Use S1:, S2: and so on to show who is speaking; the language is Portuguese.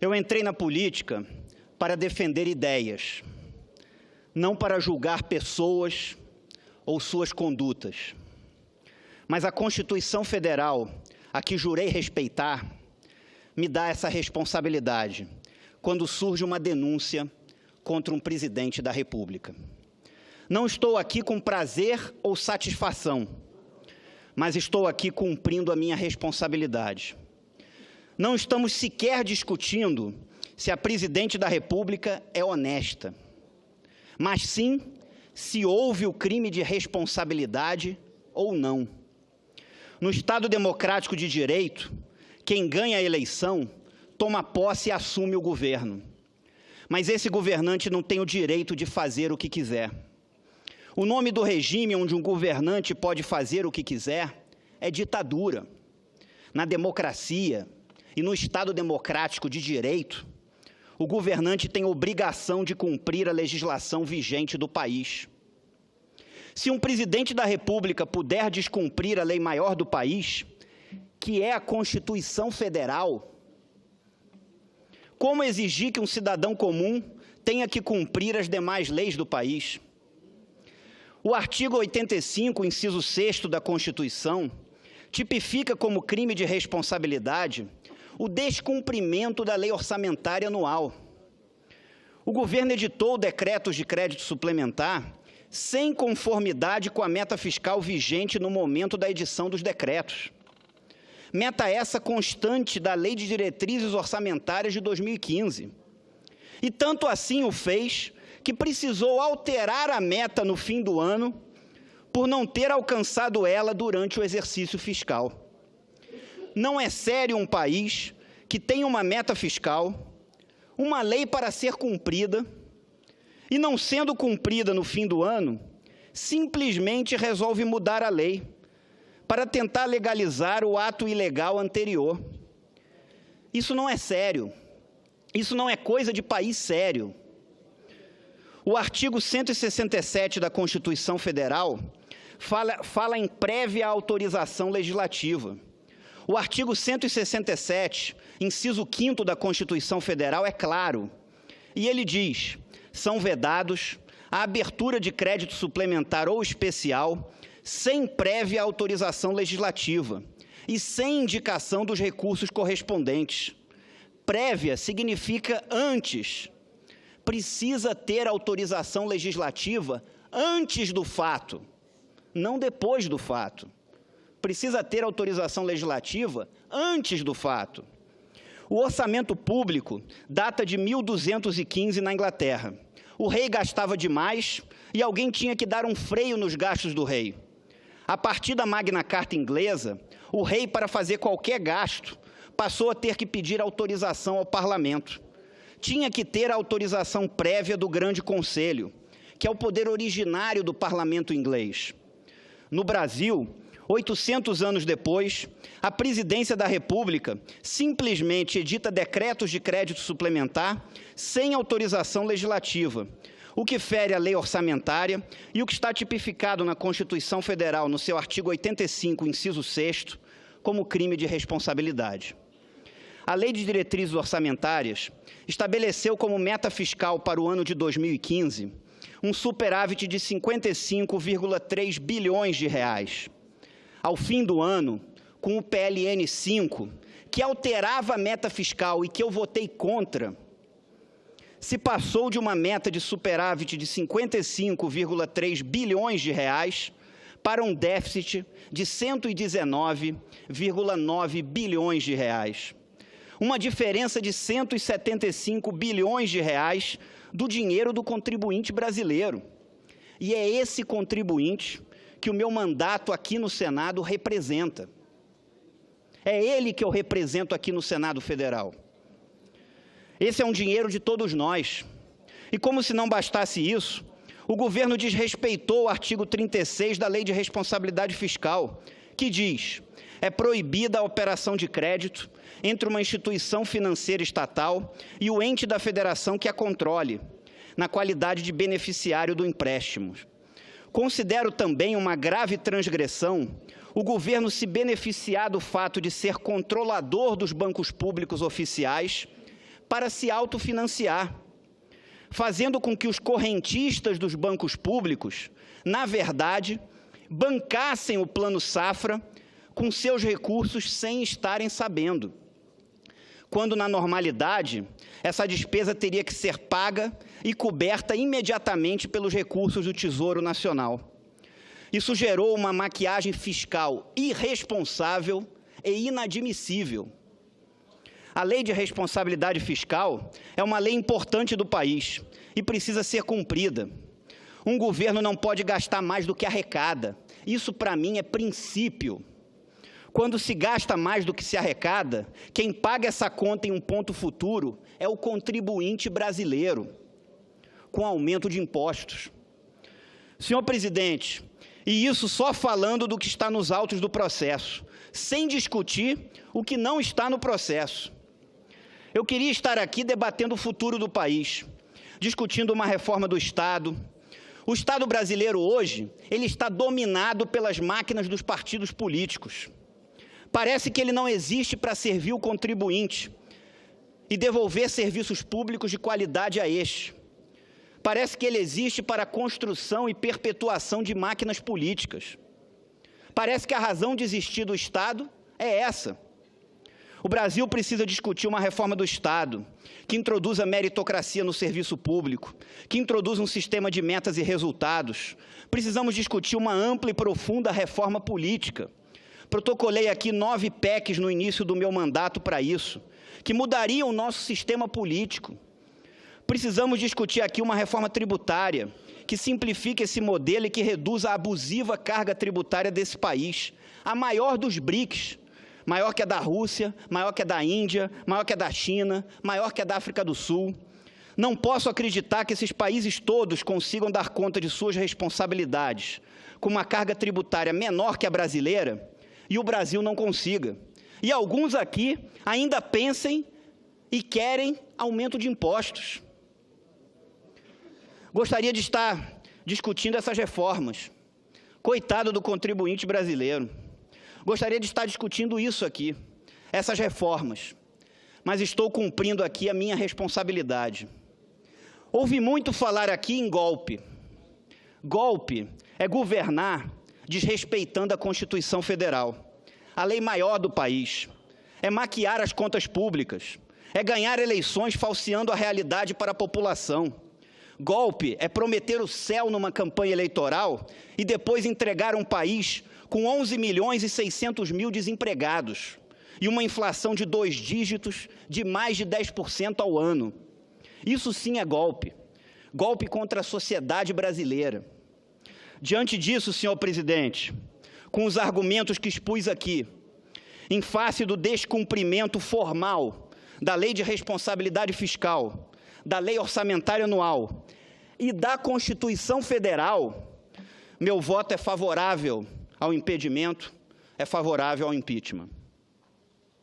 S1: Eu entrei na política para defender ideias, não para julgar pessoas ou suas condutas. Mas a Constituição Federal, a que jurei respeitar, me dá essa responsabilidade quando surge uma denúncia contra um presidente da República. Não estou aqui com prazer ou satisfação, mas estou aqui cumprindo a minha responsabilidade. Não estamos sequer discutindo se a presidente da República é honesta, mas sim se houve o crime de responsabilidade ou não. No Estado democrático de direito, quem ganha a eleição toma posse e assume o governo. Mas esse governante não tem o direito de fazer o que quiser. O nome do regime onde um governante pode fazer o que quiser é ditadura. Na democracia e no Estado democrático de direito, o governante tem obrigação de cumprir a legislação vigente do país. Se um presidente da República puder descumprir a lei maior do país, que é a Constituição Federal, como exigir que um cidadão comum tenha que cumprir as demais leis do país? O artigo 85, inciso 6º da Constituição, tipifica como crime de responsabilidade o descumprimento da lei orçamentária anual. O governo editou decretos de crédito suplementar sem conformidade com a meta fiscal vigente no momento da edição dos decretos. Meta essa constante da Lei de Diretrizes Orçamentárias de 2015. E tanto assim o fez que precisou alterar a meta no fim do ano por não ter alcançado ela durante o exercício fiscal. Não é sério um país que tem uma meta fiscal, uma lei para ser cumprida, e não sendo cumprida no fim do ano, simplesmente resolve mudar a lei para tentar legalizar o ato ilegal anterior. Isso não é sério. Isso não é coisa de país sério. O artigo 167 da Constituição Federal fala em prévia autorização legislativa. O artigo 167, inciso 5º da Constituição Federal é claro, e ele diz: são vedados a abertura de crédito suplementar ou especial sem prévia autorização legislativa e sem indicação dos recursos correspondentes. Prévia significa antes. Precisa ter autorização legislativa antes do fato, não depois do fato. Precisa ter autorização legislativa antes do fato. O orçamento público data de 1215 na Inglaterra. O rei gastava demais e alguém tinha que dar um freio nos gastos do rei. A partir da Magna Carta inglesa, o rei, para fazer qualquer gasto, passou a ter que pedir autorização ao parlamento. Tinha que ter a autorização prévia do Grande Conselho, que é o poder originário do parlamento inglês. No Brasil, 800 anos depois, a presidência da República simplesmente edita decretos de crédito suplementar sem autorização legislativa, o que fere a lei orçamentária e o que está tipificado na Constituição Federal, no seu artigo 85, inciso 6º, como crime de responsabilidade. A Lei de Diretrizes Orçamentárias estabeleceu como meta fiscal para o ano de 2015 um superávit de 55,3 bilhões de reais. Ao fim do ano, com o PLN 5, que alterava a meta fiscal e que eu votei contra, se passou de uma meta de superávit de 55,3 bilhões de reais para um déficit de 119,9 bilhões de reais. Uma diferença de 175 bilhões de reais do dinheiro do contribuinte brasileiro. E é esse contribuinte que o meu mandato aqui no Senado representa. É ele que eu represento aqui no Senado Federal. Esse é um dinheiro de todos nós. E como se não bastasse isso, o governo desrespeitou o artigo 36 da Lei de Responsabilidade Fiscal, que diz: é proibida a operação de crédito entre uma instituição financeira estatal e o ente da federação que a controle, na qualidade de beneficiário do empréstimo. Considero também uma grave transgressão o governo se beneficiar do fato de ser controlador dos bancos públicos oficiais para se autofinanciar, fazendo com que os correntistas dos bancos públicos, na verdade, bancassem o Plano Safra com seus recursos sem estarem sabendo, quando, na normalidade, essa despesa teria que ser paga e coberta imediatamente pelos recursos do Tesouro Nacional. Isso gerou uma maquiagem fiscal irresponsável e inadmissível. A Lei de Responsabilidade Fiscal é uma lei importante do país e precisa ser cumprida. Um governo não pode gastar mais do que arrecada. Isso, para mim, é princípio. Quando se gasta mais do que se arrecada, quem paga essa conta em um ponto futuro é o contribuinte brasileiro, com aumento de impostos. Senhor presidente, e isso só falando do que está nos autos do processo, sem discutir o que não está no processo. Eu queria estar aqui debatendo o futuro do país, discutindo uma reforma do Estado. O Estado brasileiro hoje, ele está dominado pelas máquinas dos partidos políticos. Parece que ele não existe para servir o contribuinte e devolver serviços públicos de qualidade a este. Parece que ele existe para a construção e perpetuação de máquinas políticas. Parece que a razão de existir do Estado é essa. O Brasil precisa discutir uma reforma do Estado que introduza meritocracia no serviço público, que introduza um sistema de metas e resultados. Precisamos discutir uma ampla e profunda reforma política. Protocolei aqui 9 PECs no início do meu mandato para isso, que mudariam o nosso sistema político. Precisamos discutir aqui uma reforma tributária que simplifique esse modelo e que reduza a abusiva carga tributária desse país, a maior dos BRICS, maior que a da Rússia, maior que a da Índia, maior que a da China, maior que a da África do Sul. Não posso acreditar que esses países todos consigam dar conta de suas responsabilidades, com uma carga tributária menor que a brasileira, e o Brasil não consiga. E alguns aqui ainda pensem e querem aumento de impostos. Gostaria de estar discutindo essas reformas. Coitado do contribuinte brasileiro. Gostaria de estar discutindo isso aqui, essas reformas. Mas estou cumprindo aqui a minha responsabilidade. Ouvi muito falar aqui em golpe. Golpe é governar desrespeitando a Constituição Federal, a lei maior do país. É maquiar as contas públicas. É ganhar eleições falseando a realidade para a população. Golpe é prometer o céu numa campanha eleitoral e depois entregar um país com 11 milhões e 600 mil desempregados e uma inflação de 2 dígitos de mais de 10% ao ano. Isso sim é golpe. Golpe contra a sociedade brasileira. Diante disso, senhor presidente, com os argumentos que expus aqui, em face do descumprimento formal da Lei de Responsabilidade Fiscal, da Lei Orçamentária Anual e da Constituição Federal, meu voto é favorável ao impedimento, é favorável ao impeachment.